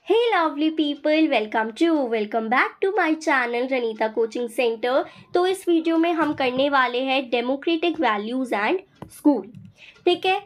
Hey lovely people, welcome back to my channel Ranita coaching centre. तो इस video में हम करने वाले हैं डेमोक्रेटिक वैल्यूज़ एंड स्कूल। ठीक है,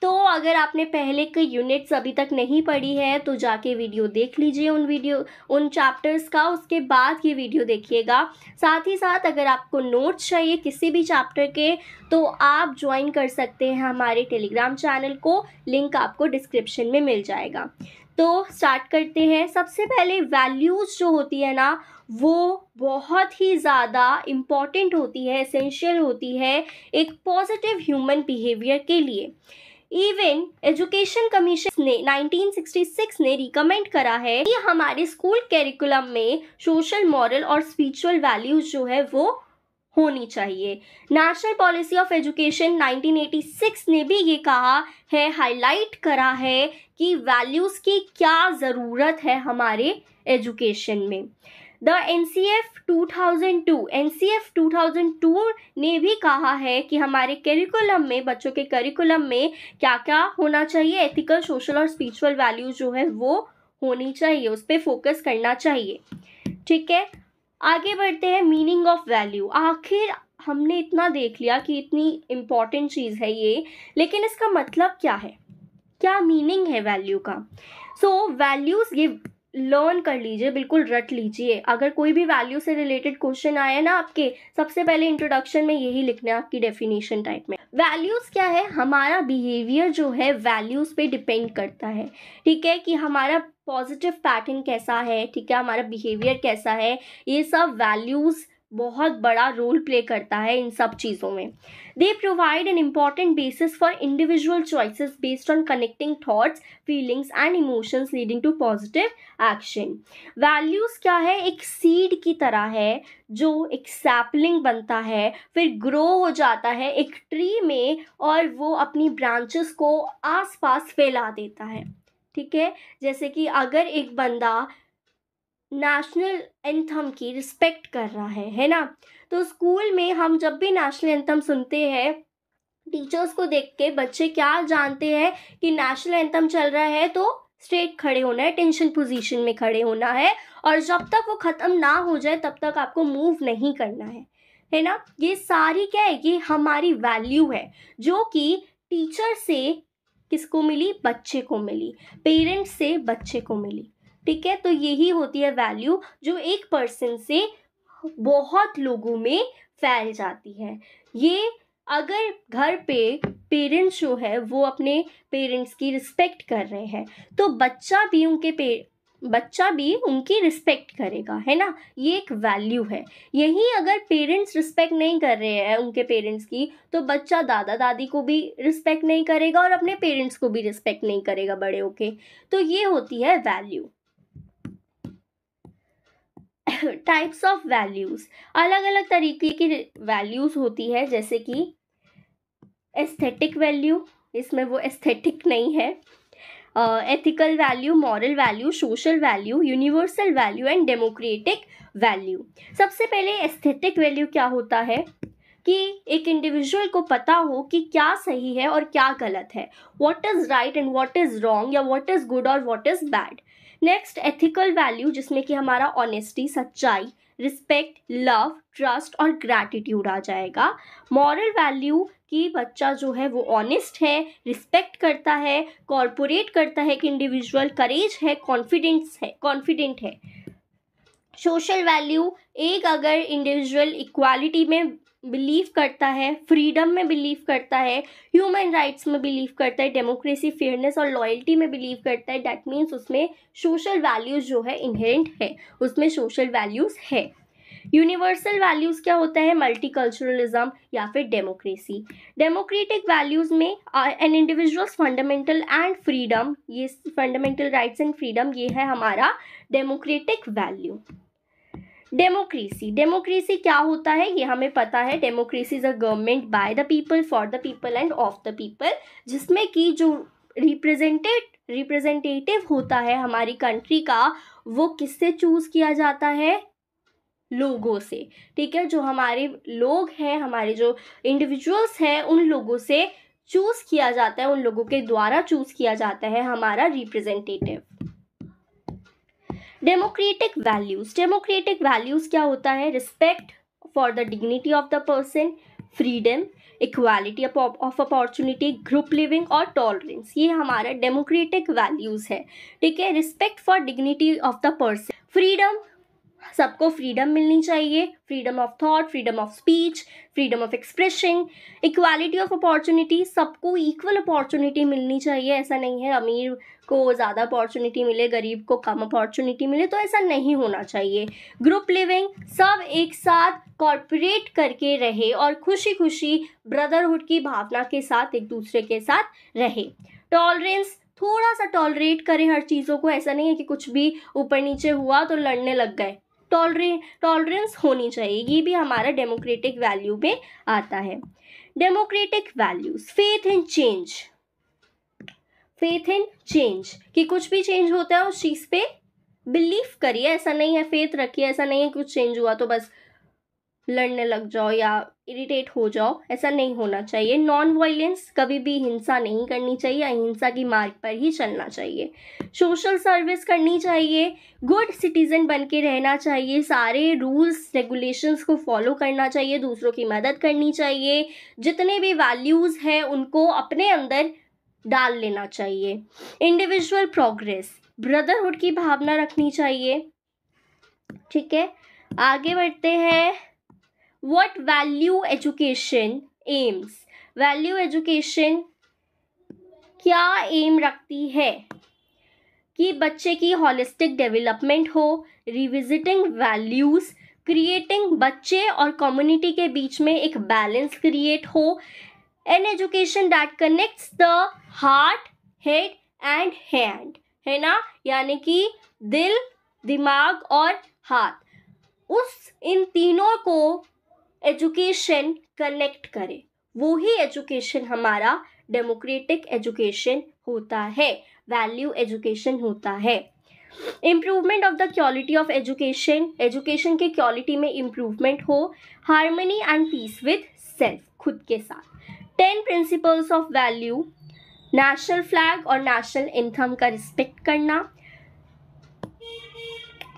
तो अगर आपने पहले के यूनिट्स अभी तक नहीं पढ़ी है तो जाके वीडियो देख लीजिए उन चैप्टर्स का, उसके बाद ये वीडियो देखिएगा। साथ ही साथ अगर आपको नोट्स चाहिए किसी भी चैप्टर के तो आप ज्वाइन कर सकते हैं हमारे टेलीग्राम चैनल को, लिंक आपको डिस्क्रिप्शन में मिल जाएगा। तो स्टार्ट करते हैं। सबसे पहले वैल्यूज़ जो होती है ना, वो बहुत ही ज़्यादा इम्पॉर्टेंट होती है, एसेंशियल होती है एक पॉजिटिव ह्यूमन बिहेवियर के लिए। इवन एजुकेशन कमीशन ने 1966 ने रिकमेंड करा है कि हमारे स्कूल कैरिकुलम में सोशल, मॉरल और स्पिरिचुअल वैल्यूज जो है वो होनी चाहिए। नेशनल पॉलिसी ऑफ एजुकेशन 1986 ने भी ये कहा है, हाईलाइट करा है कि वैल्यूज़ की क्या ज़रूरत है हमारे एजुकेशन में। द NCF 2002 ने भी कहा है कि हमारे करिकुलम में, बच्चों के करिकुलम में क्या क्या होना चाहिए, एथिकल, सोशल और स्पिरिचुअल वैल्यूज जो है वो होनी चाहिए, उस पर फोकस करना चाहिए। ठीक है, आगे बढ़ते हैं। Meaning of value. आखिर हमने इतना देख लिया कि इतनी इम्पॉर्टेंट चीज़ है ये, लेकिन इसका मतलब क्या है, क्या मीनिंग है वैल्यू का। सो वैल्यूज़ ये लर्न कर लीजिए, बिल्कुल रट लीजिए। अगर कोई भी वैल्यू से रिलेटेड क्वेश्चन आया ना आपके, सबसे पहले इंट्रोडक्शन में यही लिखना है आपकी डेफिनेशन टाइप में। वैल्यूज़ क्या है, हमारा बिहेवियर जो है वैल्यूज़ पे डिपेंड करता है। ठीक है, कि हमारा पॉजिटिव पैटर्न कैसा है, ठीक है, हमारा बिहेवियर कैसा है, ये सब वैल्यूज़ बहुत बड़ा रोल प्ले करता है इन सब चीज़ों में। They provide an important basis for individual choices based on connecting thoughts, feelings and emotions leading to positive action. Values क्या है, एक सीड की तरह है जो एक सैपलिंग बनता है, फिर ग्रो हो जाता है एक ट्री में और वो अपनी ब्रांचेस को आसपास फैला देता है। ठीक है, जैसे कि अगर एक बंदा नेशनल एंथम की रिस्पेक्ट कर रहा है ना, तो स्कूल में हम जब भी नेशनल एंथम सुनते हैं, टीचर्स को देख के बच्चे क्या जानते हैं कि नेशनल एंथम चल रहा है तो स्ट्रेट खड़े होना है, टेंशन पोजीशन में खड़े होना है, और जब तक वो ख़त्म ना हो जाए तब तक आपको मूव नहीं करना है ना। ये सारी क्या है, ये हमारी वैल्यू है जो कि टीचर से किसको मिली, बच्चे को मिली, पेरेंट्स से बच्चे को मिली। ठीक है, तो यही होती है वैल्यू जो एक पर्सन से बहुत लोगों में फैल जाती है। ये अगर घर पे पेरेंट्स जो है वो अपने पेरेंट्स की रिस्पेक्ट कर रहे हैं तो बच्चा भी उनकी रिस्पेक्ट करेगा, है ना। ये एक वैल्यू है। यही अगर पेरेंट्स रिस्पेक्ट नहीं कर रहे हैं उनके पेरेंट्स की, तो बच्चा दादा दादी को भी रिस्पेक्ट नहीं करेगा और अपने पेरेंट्स को भी रिस्पेक्ट नहीं करेगा बड़े होके। तो ये होती है वैल्यू। टाइप्स ऑफ वैल्यूज़, अलग अलग तरीके की वैल्यूज़ होती है, जैसे कि एस्थेटिक वैल्यू, इसमें वो एस्थेटिक नहीं है, ethical value, moral value, social value, universal value and democratic value. सबसे पहले एस्थेटिक वैल्यू क्या होता है कि एक इंडिविजुअल को पता हो कि क्या सही है और क्या गलत है, what is right and what is wrong, या व्हाट इज़ गुड और what is bad. Next ethical value, जिसमें कि हमारा ऑनेस्टी, सच्चाई, रिस्पेक्ट, लव, ट्रस्ट और ग्रैटिट्यूड आ जाएगा। मॉरल वैल्यू कि बच्चा जो है वो ऑनेस्ट है, रिस्पेक्ट करता है, कॉर्पोरेट करता है कि इंडिविजुअल, करेज है, कॉन्फिडेंट है। सोशल वैल्यू, एक अगर इंडिविजुअल इक्वालिटी में बिलीव करता है, फ्रीडम में बिलीव करता है, ह्यूमन राइट्स में बिलीव करता है, डेमोक्रेसी, फेयरनेस और लॉयल्टी में बिलीव करता है, डैट मीन्स उसमें सोशल वैल्यूज़ जो है इनहेरेंट है, उसमें सोशल वैल्यूज़ है। यूनिवर्सल वैल्यूज़ क्या होता है, मल्टीकल्चरलिज्म या फिर डेमोक्रेसी। डेमोक्रेटिक वैल्यूज़ में an individual's fundamental and freedom, ये फंडामेंटल राइट्स एंड फ्रीडम, ये है हमारा डेमोक्रेटिक वैल्यू। डेमोक्रेसी क्या होता है ये हमें पता है। Democracy is a government by the people, for the people end of the people, जिसमें कि जो रिप्रेजेंटेटिव होता है हमारी कंट्री का, वो किससे चूज किया जाता है, लोगों से। ठीक है, जो हमारे लोग हैं, हमारे जो इंडिविजुअल्स हैं, उन लोगों से चूज किया जाता है, उन लोगों के द्वारा चूज किया जाता है हमारा रिप्रेजेंटेटिव। डेमोक्रेटिक वैल्यूज क्या होता है? Respect for the dignity of the person, freedom, equality of opportunity, group living और टॉलरेंस, ये हमारा डेमोक्रेटिक वैल्यूज है। ठीक है, respect for dignity of the person, freedom, सबको फ्रीडम मिलनी चाहिए, freedom of thought, freedom of speech, freedom of expression, equality of opportunity, सबको इक्वल अपॉर्चुनिटी मिलनी चाहिए। ऐसा नहीं है अमीर को ज़्यादा अपॉर्चुनिटी मिले, गरीब को कम अपॉर्चुनिटी मिले, तो ऐसा नहीं होना चाहिए। ग्रुप लिविंग, सब एक साथ कॉर्पोरेट करके रहे और खुशी खुशी ब्रदरहुड की भावना के साथ एक दूसरे के साथ रहे। टॉलरेंस, थोड़ा सा टॉलरेट करें हर चीज़ों को, ऐसा नहीं है कि कुछ भी ऊपर नीचे हुआ तो लड़ने लग गए। टॉलरेंस होनी चाहिए, ये भी हमारा डेमोक्रेटिक वैल्यू में आता है। Democratic values, faith in change, कि कुछ भी चेंज होता है उस चीज़ पे बिलीव करिए, ऐसा नहीं है, फेथ रखिए, ऐसा नहीं है कुछ चेंज हुआ तो बस लड़ने लग जाओ या इरिटेट हो जाओ, ऐसा नहीं होना चाहिए। नॉन वायलेंस, कभी भी हिंसा नहीं करनी चाहिए, अहिंसा की मार्ग पर ही चलना चाहिए। सोशल सर्विस करनी चाहिए, गुड सिटीजन बन के रहना चाहिए, सारे रूल्स रेगुलेशंस को फॉलो करना चाहिए, दूसरों की मदद करनी चाहिए, जितने भी वैल्यूज़ हैं उनको अपने अंदर डाल लेना चाहिए। इंडिविजुअल प्रोग्रेस, ब्रदरहुड की भावना रखनी चाहिए। ठीक है, आगे बढ़ते हैं। What value education aims? Value education क्या एम रखती है? कि बच्चे की होलिस्टिक डेवलपमेंट हो, रिविजिटिंग वैल्यूज, क्रिएटिंग बच्चे और कम्युनिटी के बीच में एक बैलेंस क्रिएट हो, an education that connects the heart, head and hand, है ना, यानी कि दिल, दिमाग और हाथ, इन तीनों को एजुकेशन कनेक्ट करे, वो ही एजुकेशन हमारा डेमोक्रेटिक एजुकेशन होता है, वैल्यू एजुकेशन होता है। Improvement of the quality of education, education के क्वालिटी में इम्प्रूवमेंट हो, harmony and peace with self, खुद के साथ। 10 principles of value, national flag और नेशनल एंथम का रिस्पेक्ट करना,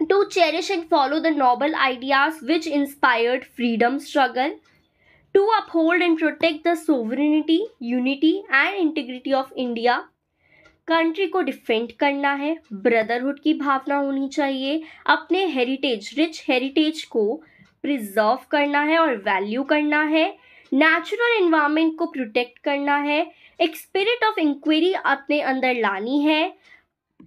to cherish and follow the noble ideas which inspired freedom struggle, to uphold and protect the sovereignty, unity and integrity of India, country को defend करना है, brotherhood की भावना होनी चाहिए, अपने हेरिटेज, रिच हेरिटेज को प्रिजर्व करना है और वैल्यू करना है, नेचुरल एनवायरनमेंट को प्रोटेक्ट करना है, एक स्पिरिट ऑफ इंक्वायरी अपने अंदर लानी है,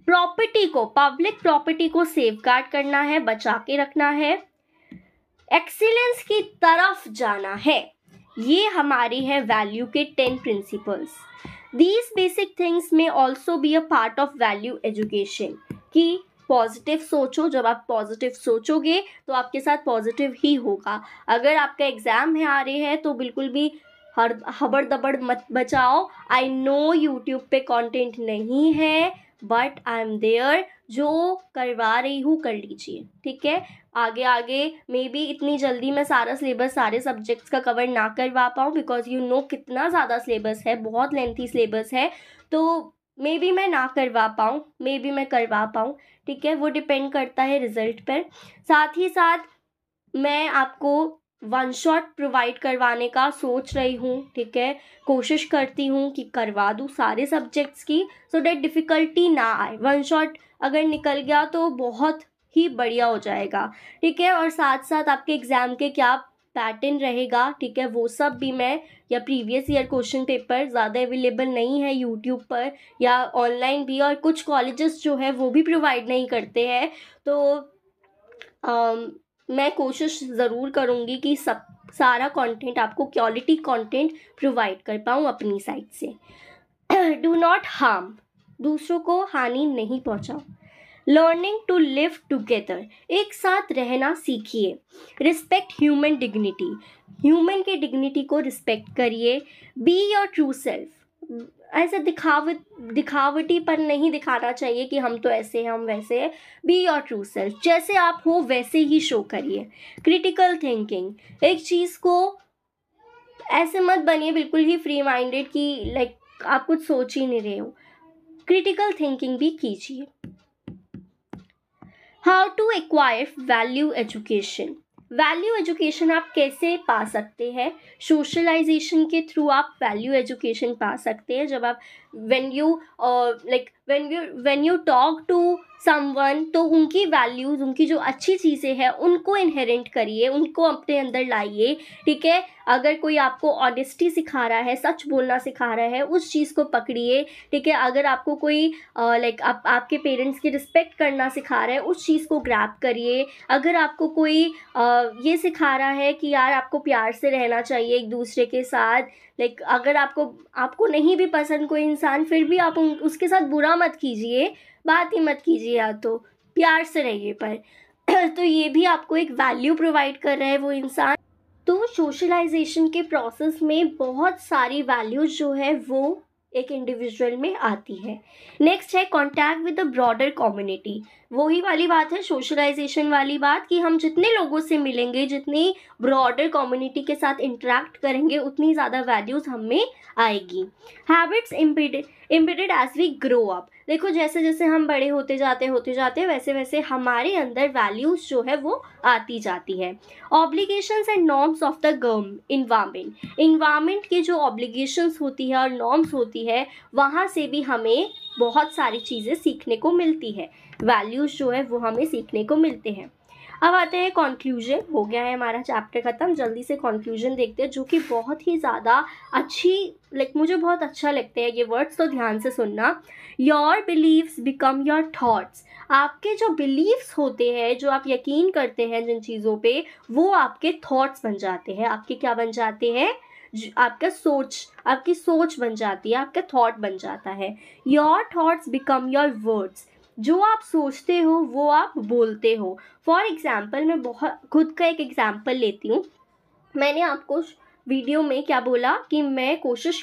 प्रॉपर्टी को, पब्लिक प्रॉपर्टी को सेफगार्ड करना है, बचा के रखना है, एक्सीलेंस की तरफ जाना है। ये हमारे हैं वैल्यू के 10 प्रिंसिपल्स। दीज बेसिक थिंग्स में also be a part of value education, कि पॉजिटिव सोचो, जब आप पॉजिटिव सोचोगे तो आपके साथ पॉजिटिव ही होगा। अगर आपका एग्ज़ाम है आ रहे हैं तो बिल्कुल भी हबड़ दबड़ मत बचाओ। आई नो यूट्यूब पे कंटेंट नहीं है, बट आई एम देयर, जो करवा रही हूँ कर लीजिए। ठीक है, आगे आगे मे बी इतनी जल्दी मैं सारा सिलेबस, सारे सब्जेक्ट्स का कवर ना करवा पाऊँ, बिकॉज यू नो कितना ज़्यादा सिलेबस है, बहुत लेंथी सिलेबस है, तो मे बी मैं ना करवा पाऊँ, मे बी मैं करवा पाऊँ। ठीक है, वो डिपेंड करता है रिजल्ट पर। साथ ही साथ मैं आपको वन शॉट प्रोवाइड करवाने का सोच रही हूँ। ठीक है, कोशिश करती हूँ कि करवा दूँ सारे सब्जेक्ट्स की, सो डैट डिफ़िकल्टी ना आए। वन शॉट अगर निकल गया तो बहुत ही बढ़िया हो जाएगा। ठीक है, और साथ साथ आपके एग्ज़ाम के क्या पैटर्न रहेगा, ठीक है, वो सब भी मैं, या प्रीवियस ईयर क्वेश्चन पेपर ज़्यादा अवेलेबल नहीं है यूट्यूब पर या ऑनलाइन भी, और कुछ कॉलेजेस जो है वो भी प्रोवाइड नहीं करते हैं, तो मैं कोशिश ज़रूर करूँगी कि सारा कंटेंट आपको क्वालिटी कंटेंट प्रोवाइड कर पाऊँ अपनी साइड से। डू नॉट हार्म, दूसरों को हानि नहीं पहुँचाओ। लर्निंग टू लिव टुगेदर, एक साथ रहना सीखिए। रिस्पेक्ट ह्यूमन डिग्निटी, ह्यूमन के डिग्निटी को रिस्पेक्ट करिए। बी योर ट्रू सेल्फ, ऐसे दिखावटी पर नहीं दिखाना चाहिए कि हम तो ऐसे हैं, हम वैसे हैं। बी योर ट्रू सेल्फ, जैसे आप हो वैसे ही शो करिए। क्रिटिकल थिंकिंग, एक चीज़ को ऐसे मत बनिए बिल्कुल ही फ्री माइंडेड कि लाइक आप कुछ सोच ही नहीं रहे हो, क्रिटिकल थिंकिंग भी कीजिए। How to acquire value education. Value education आप कैसे पा सकते हैं? सोशलाइजेशन के थ्रू आप वैल्यू एजुकेशन पा सकते हैं। जब आप when you talk to someone, तो उनकी वैल्यूज़, उनकी जो अच्छी चीज़ें हैं उनको इनहेरेंट करिए, उनको अपने अंदर लाइए, ठीक है। अगर कोई आपको ऑनेस्टी सिखा रहा है, सच बोलना सिखा रहा है, उस चीज़ को पकड़िए, ठीक है। अगर आपको कोई आपके पेरेंट्स की रिस्पेक्ट करना सिखा रहा है, उस चीज़ को ग्रैब करिए। अगर आपको कोई ये सिखा रहा है कि यार आपको प्यार से रहना चाहिए एक दूसरे के साथ, अगर आपको नहीं भी पसंद कोई इंसान, फिर भी आप उसके साथ बुरा मत कीजिए, बात ही मत कीजिए, या तो प्यार से रहिए पर तो ये भी आपको एक वैल्यू प्रोवाइड कर रहा है वो इंसान। तो सोशलाइजेशन के प्रोसेस में बहुत सारी वैल्यूज जो है वो एक इंडिविजुअल में आती है। नेक्स्ट है contact with the broader community. वही वाली बात है, सोशलाइजेशन वाली बात, कि हम जितने लोगों से मिलेंगे, जितनी ब्रॉडर कम्युनिटी के साथ इंटरेक्ट करेंगे, उतनी ज़्यादा वैल्यूज़ हम में आएगी। Habits embedded as we grow up. देखो, जैसे जैसे हम बड़े होते जाते हैं, वैसे वैसे हमारे अंदर वैल्यूज़ जो है वो आती जाती है। Obligations and norms of the environment की जो ऑब्लिगेशंस होती है और नॉर्म्स होती है, वहाँ से भी हमें बहुत सारी चीज़ें सीखने को मिलती है। वैल्यूज़ जो है वो हमें सीखने को मिलते हैं। अब आते हैं कंक्लूजन। हो गया है हमारा चैप्टर ख़त्म। जल्दी से कंक्लूजन देखते हैं, जो कि बहुत ही ज़्यादा अच्छी, मुझे बहुत अच्छा लगता है ये वर्ड्स, तो ध्यान से सुनना। Your beliefs become your thoughts. आपके जो बिलीव्स होते हैं, जो आप यकीन करते हैं जिन चीज़ों पे, वो आपके थॉट्स बन जाते हैं। आपके क्या बन जाते हैं? आपकी सोच बन जाती है, आपका थॉट बन जाता है। Your thoughts become your words. जो आप सोचते हो वो आप बोलते हो। फॉर एग्जाम्पल, मैं बहुत खुद का एक एग्जाम्पल लेती हूँ। मैंने आपको वीडियो में क्या बोला कि मैं कोशिश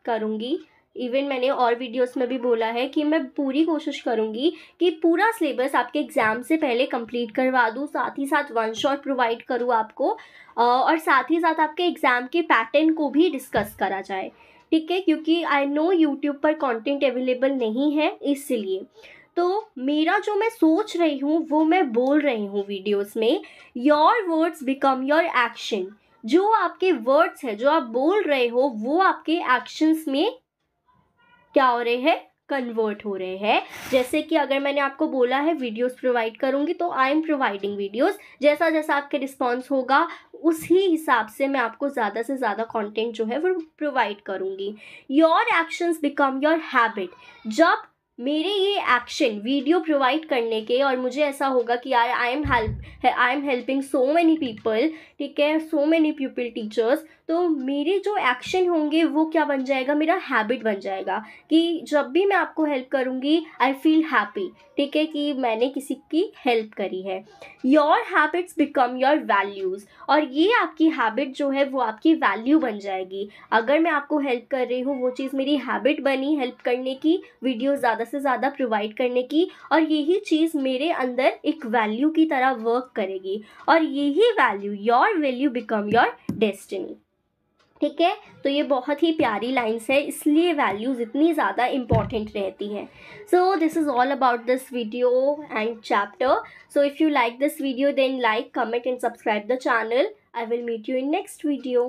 करूँगी, इवन मैंने और वीडियोस में भी बोला है कि मैं पूरी कोशिश करूँगी कि पूरा सिलेबस आपके एग्ज़ाम से पहले कंप्लीट करवा दूँ, साथ ही साथ वन शॉट प्रोवाइड करूँ आपको, और साथ ही साथ आपके एग्ज़ाम के पैटर्न को भी डिस्कस करा जाए, ठीक है। क्योंकि आई नो यूट्यूब पर कंटेंट अवेलेबल नहीं है, इसलिए तो मेरा जो मैं सोच रही हूँ वो मैं बोल रही हूँ वीडियोस में। Your words become your action. जो आपके वर्ड्स है, जो आप बोल रहे हो, वो आपके एक्शंस में क्या हो रहे हैं? कन्वर्ट हो रहे हैं। जैसे कि अगर मैंने आपको बोला है वीडियोस प्रोवाइड करूंगी, तो आई एम प्रोवाइडिंग वीडियोस। जैसा जैसा आपके रिस्पॉन्स होगा, उसी हिसाब से मैं आपको ज़्यादा से ज़्यादा कंटेंट जो है वो प्रोवाइड करूंगी। Your actions become your habit. जब मेरे ये एक्शन वीडियो प्रोवाइड करने के, और मुझे ऐसा होगा कि यार I am helping so many people, ठीक है, सो मैनी पीपल टीचर्स, तो मेरे जो एक्शन होंगे वो क्या बन जाएगा? मेरा हैबिट बन जाएगा कि जब भी मैं आपको हेल्प करूँगी, आई फील हैप्पी, ठीक है, कि मैंने किसी की हेल्प करी है। Your habits become your values. और ये आपकी हैबिट जो है वो आपकी वैल्यू बन जाएगी। अगर मैं आपको हेल्प कर रही हूँ, वो चीज़ मेरी हैबिट बनी हेल्प करने की, वीडियो ज़्यादा से ज़्यादा प्रोवाइड करने की, और यही चीज़ मेरे अंदर एक वैल्यू की तरह वर्क करेगी, और यही value, your value become your destiny, ठीक है। तो ये बहुत ही प्यारी लाइन्स है, इसलिए वैल्यूज़ इतनी ज़्यादा इम्पॉर्टेंट रहती हैं। So this is all about this video and chapter. So if you like this video, then like, comment and subscribe the channel. I will meet you in next video.